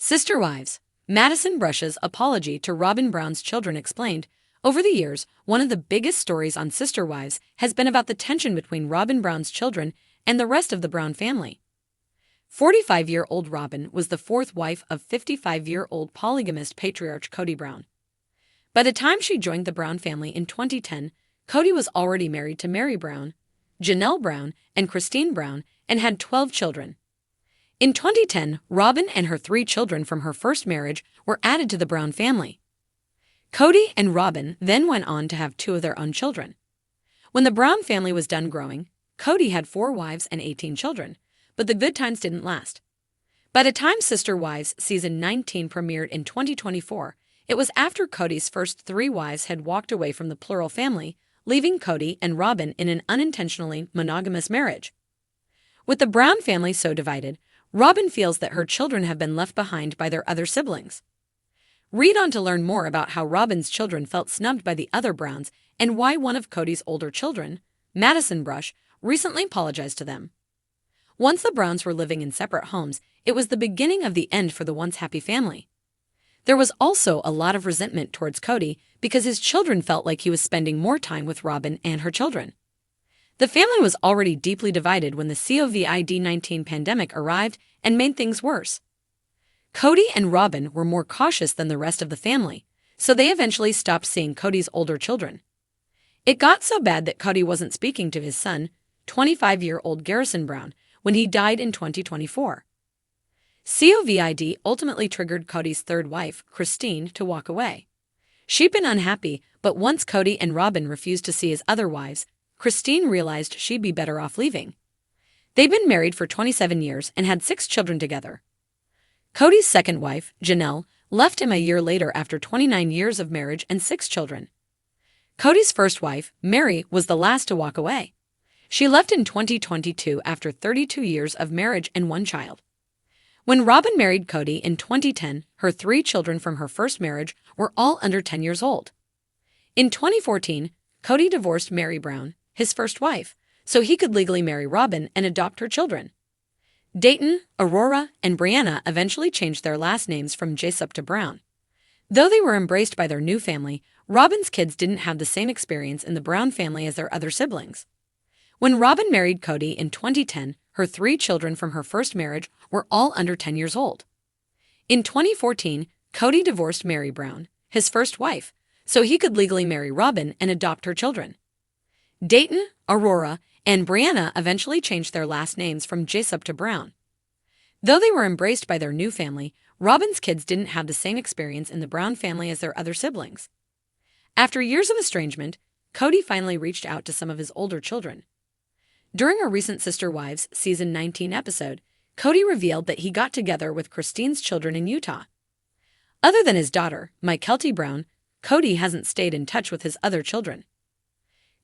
Sister Wives. Madison Brush's apology to Robin Brown's children explained. Over the years, one of the biggest stories on Sister Wives has been about the tension between Robin Brown's children and the rest of the Brown family. 45-year-old Robin was the fourth wife of 55-year-old polygamist patriarch Cody Brown. By the time she joined the Brown family in 2010, Cody was already married to Mary Brown, Janelle Brown, and Cristin Brown, and had 12 children. In 2010, Robin and her 3 children from her first marriage were added to the Brown family. Cody and Robin then went on to have 2 of their own children. When the Brown family was done growing, Cody had 4 wives and 18 children, but the good times didn't last. By the time Sister Wives Season 19 premiered in 2024, it was after Cody's first 3 wives had walked away from the plural family, leaving Cody and Robin in an unintentionally monogamous marriage. With the Brown family so divided, Robin feels that her children have been left behind by their other siblings. Read on to learn more about how Robin's children felt snubbed by the other Browns and why one of Cody's older children, Madison Brush, recently apologized to them. Once the Browns were living in separate homes, it was the beginning of the end for the once happy family. There was also a lot of resentment towards Cody because his children felt like he was spending more time with Robin and her children. The family was already deeply divided when the COVID-19 pandemic arrived and made things worse. Cody and Robin were more cautious than the rest of the family, so they eventually stopped seeing Cody's older children. It got so bad that Cody wasn't speaking to his son, 25-year-old Garrison Brown, when he died in 2024. COVID ultimately triggered Cody's third wife, Cristin, to walk away. She'd been unhappy, but once Cody and Robin refused to see his other wives, Cristin realized she'd be better off leaving. They'd been married for 27 years and had 6 children together. Cody's second wife, Janelle, left him a year later after 29 years of marriage and 6 children. Cody's first wife, Mary, was the last to walk away. She left in 2022 after 32 years of marriage and 1 child. When Robin married Cody in 2010, her 3 children from her first marriage were all under 10 years old. In 2014, Cody divorced Mary Brown, his first wife, so he could legally marry Robin and adopt her children. Dayton, Aurora, and Brianna eventually changed their last names from Jessup to Brown. Though they were embraced by their new family, Robin's kids didn't have the same experience in the Brown family as their other siblings. When Robin married Cody in 2010, her 3 children from her first marriage were all under 10 years old. In 2014, Cody divorced Mary Brown, his first wife, so he could legally marry Robin and adopt her children. Dayton, Aurora, and Brianna eventually changed their last names from Jessup to Brown. Though they were embraced by their new family, Robin's kids didn't have the same experience in the Brown family as their other siblings. After years of estrangement, Cody finally reached out to some of his older children. During a recent Sister Wives Season 19 episode, Cody revealed that he got together with Cristin's children in Utah. Other than his daughter, Mykelti Brown, Cody hasn't stayed in touch with his other children.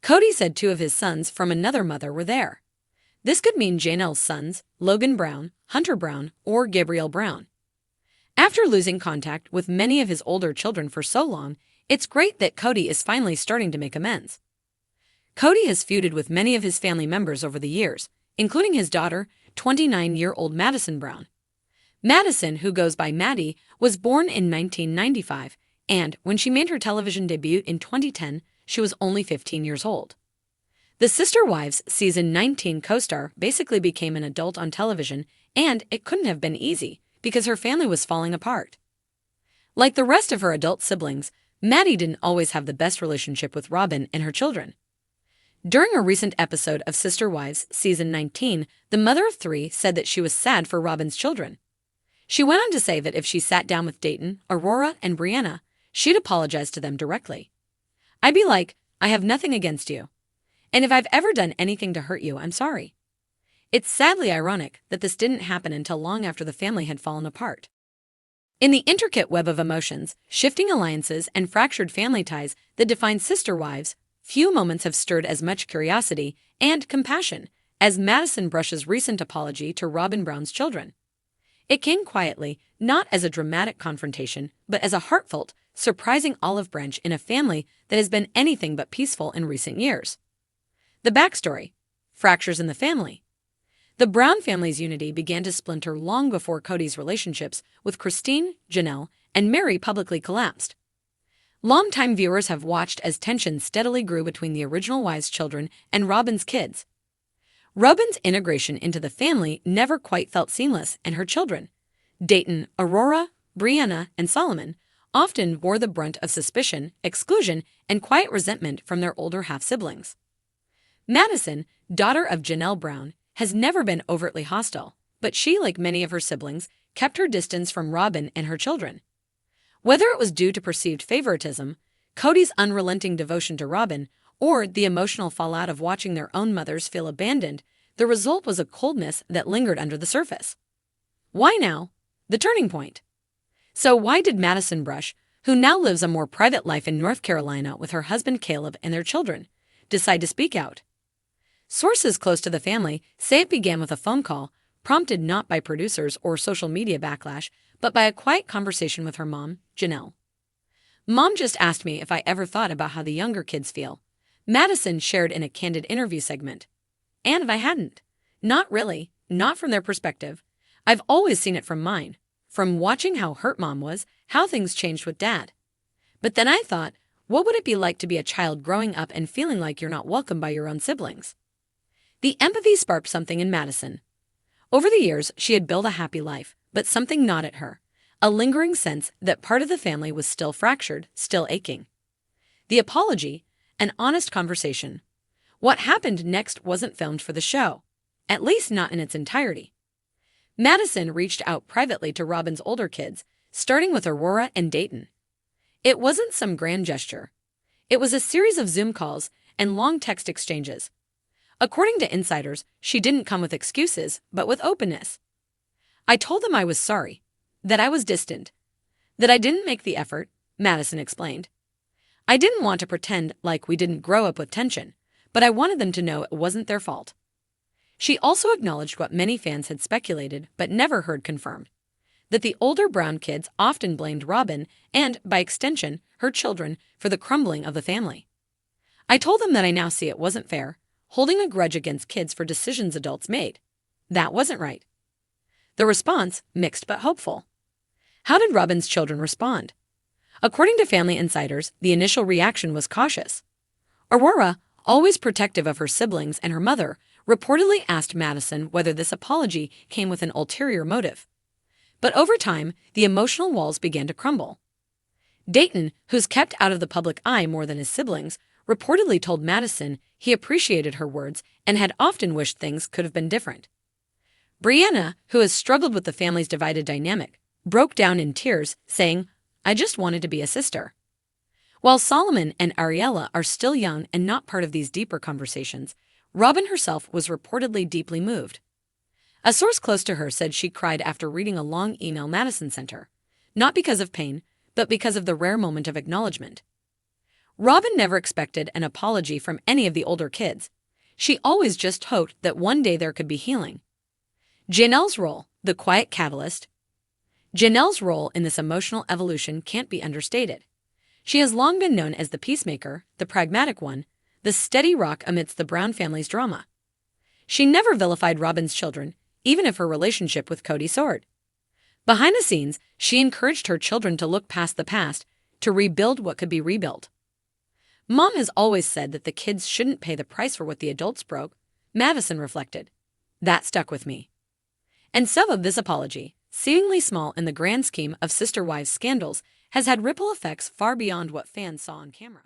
Cody said 2 of his sons from another mother were there. This could mean Janelle's sons, Logan Brown, Hunter Brown, or Gabriel Brown. After losing contact with many of his older children for so long, it's great that Cody is finally starting to make amends. Cody has feuded with many of his family members over the years, including his daughter, 29-year-old Madison Brown. Madison, who goes by Maddie, was born in 1995, and when she made her television debut in 2010, she was only 15 years old. The Sister Wives Season 19 co-star basically became an adult on television, and it couldn't have been easy because her family was falling apart. Like the rest of her adult siblings, Maddie didn't always have the best relationship with Robin and her children. During a recent episode of Sister Wives Season 19, the mother of 3 said that she was sad for Robin's children. She went on to say that if she sat down with Dayton, Aurora, and Brianna, she'd apologize to them directly. I'd be like, I have nothing against you. And if I've ever done anything to hurt you, I'm sorry. It's sadly ironic that this didn't happen until long after the family had fallen apart. In the intricate web of emotions, shifting alliances, and fractured family ties that define Sister Wives, few moments have stirred as much curiosity and compassion as Madison Brush's recent apology to Robin Brown's children. It came quietly, not as a dramatic confrontation, but as a heartfelt, surprising olive branch in a family that has been anything but peaceful in recent years. The backstory: fractures in the family. The Brown family's unity began to splinter long before Cody's relationships with Cristin, Janelle, and Mary publicly collapsed. Longtime viewers have watched as tensions steadily grew between the original wives' children and Robin's kids. Robin's integration into the family never quite felt seamless, and her children, Dayton, Aurora, Brianna, and Solomon, often bore the brunt of suspicion, exclusion, and quiet resentment from their older half-siblings. Madison, daughter of Janelle Brown, has never been overtly hostile, but she, like many of her siblings, kept her distance from Robin and her children. Whether it was due to perceived favoritism, Cody's unrelenting devotion to Robin, or the emotional fallout of watching their own mothers feel abandoned, the result was a coldness that lingered under the surface. Why now? The turning point. So why did Madison Brush, who now lives a more private life in North Carolina with her husband Caleb and their children, decide to speak out? Sources close to the family say it began with a phone call, prompted not by producers or social media backlash, but by a quiet conversation with her mom, Janelle. "Mom just asked me if I ever thought about how the younger kids feel," Madison shared in a candid interview segment. "And if I hadn't. Not really, not from their perspective. I've always seen it from mine, from watching how hurt Mom was, how things changed with Dad. But then I thought, what would it be like to be a child growing up and feeling like you're not welcome by your own siblings?" The empathy sparked something in Madison. Over the years, she had built a happy life, but something gnawed at her, a lingering sense that part of the family was still fractured, still aching. The apology, an honest conversation. What happened next wasn't filmed for the show, at least not in its entirety. Madison reached out privately to Robin's older kids, starting with Aurora and Dayton. It wasn't some grand gesture. It was a series of Zoom calls and long text exchanges. According to insiders, she didn't come with excuses, but with openness. "I told them I was sorry, that I was distant, that I didn't make the effort," Madison explained. "I didn't want to pretend like we didn't grow up with tension, but I wanted them to know it wasn't their fault." She also acknowledged what many fans had speculated but never heard confirmed, that the older Brown kids often blamed Robin and, by extension, her children for the crumbling of the family. "I told them that I now see it wasn't fair, holding a grudge against kids for decisions adults made. That wasn't right." The response, mixed but hopeful. How did Robin's children respond? According to family insiders, the initial reaction was cautious. Aurora, always protective of her siblings and her mother, reportedly asked Madison whether this apology came with an ulterior motive. But over time, the emotional walls began to crumble. Dayton, who's kept out of the public eye more than his siblings, reportedly told Madison he appreciated her words and had often wished things could have been different. Brianna, who has struggled with the family's divided dynamic, broke down in tears, saying, "I just wanted to be a sister." While Solomon and Ariella are still young and not part of these deeper conversations, Robin herself was reportedly deeply moved. A source close to her said she cried after reading a long email Madison sent her, not because of pain, but because of the rare moment of acknowledgement. Robin never expected an apology from any of the older kids. She always just hoped that one day there could be healing. Janelle's role, the quiet catalyst. Janelle's role in this emotional evolution can't be understated. She has long been known as the peacemaker, the pragmatic one, the steady rock amidst the Brown family's drama. She never vilified Robin's children, even if her relationship with Cody soared. Behind the scenes, she encouraged her children to look past the past, to rebuild what could be rebuilt. "Mom has always said that the kids shouldn't pay the price for what the adults broke," Madison reflected. "That stuck with me." And some of this apology, seemingly small in the grand scheme of sister wives scandals, has had ripple effects far beyond what fans saw on camera.